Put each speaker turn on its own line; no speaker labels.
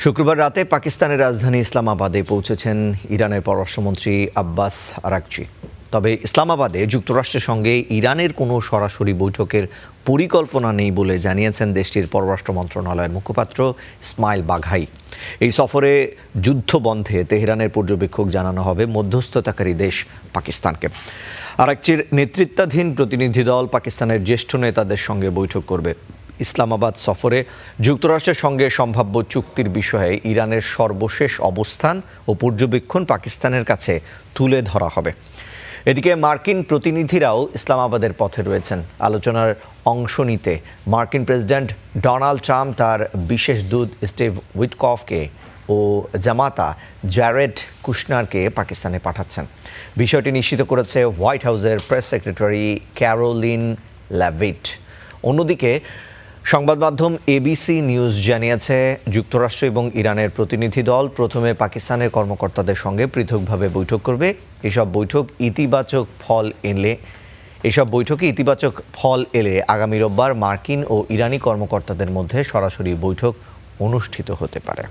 শুক্রবার রাতে পাকিস্তানের রাজধানী ইসলামাবাদে পৌঁছেছেন ইরানের পররাষ্ট্রমন্ত্রী আব্বাস আরাকচি। তবে ইসলামাবাদে যুক্তরাষ্ট্রের সঙ্গে ইরানের কোনো সরাসরি বৈঠকের পরিকল্পনা নেই বলে জানিয়েছেন দেশটির পররাষ্ট্র মন্ত্রণালয়ের মুখপাত্র ইসমাইল বাঘাই। এই সফরে যুদ্ধ বন্ধে তেহরানের পর্যবেক্ষক জানানো হবে মধ্যস্থতাকারী দেশ পাকিস্তানকে। আরাকচির নেতৃত্বাধীন প্রতিনিধি দল পাকিস্তানের জ্যেষ্ঠ নেতাদের সঙ্গে বৈঠক করবে। ইসলামাবাদ সফরে যুক্তরাষ্ট্রের সঙ্গে সম্ভাব্য চুক্তির বিষয়ে ইরানের সর্বশেষ অবস্থান ও পর্যবেক্ষণ পাকিস্তানের কাছে তুলে ধরা হবে। এদিকে মার্কিন প্রতিনিধিরাও ইসলামাবাদের পথে রয়েছেন। আলোচনার অংশ নিতে মার্কিন প্রেসিডেন্ট ডোনাল্ড ট্রাম্প তার বিশেষ দূত স্টিভ উইটকফকে ও জামাতা জ্যারেড কুশনারকে পাকিস্তানে পাঠাচ্ছেন। বিষয়টি নিশ্চিত করেছে হোয়াইট হাউসের প্রেস সেক্রেটারি ক্যারোলিন ল্যাভিট। অন্যদিকে সংবাদ মাধ্যম এবিসি নিউজ জানিয়েছে, যুক্তরাষ্ট্র এবং ইরানের প্রতিনিধি দল প্রথমে পাকিস্তানের কর্মকর্তাদের সঙ্গে পৃথকভাবে বৈঠক করবে। এসব বৈঠকে ইতিবাচক ফল এলে আগামী রোববার মার্কিন ও ইরানি কর্মকর্তাদের মধ্যে সরাসরি বৈঠক অনুষ্ঠিত হতে পারে।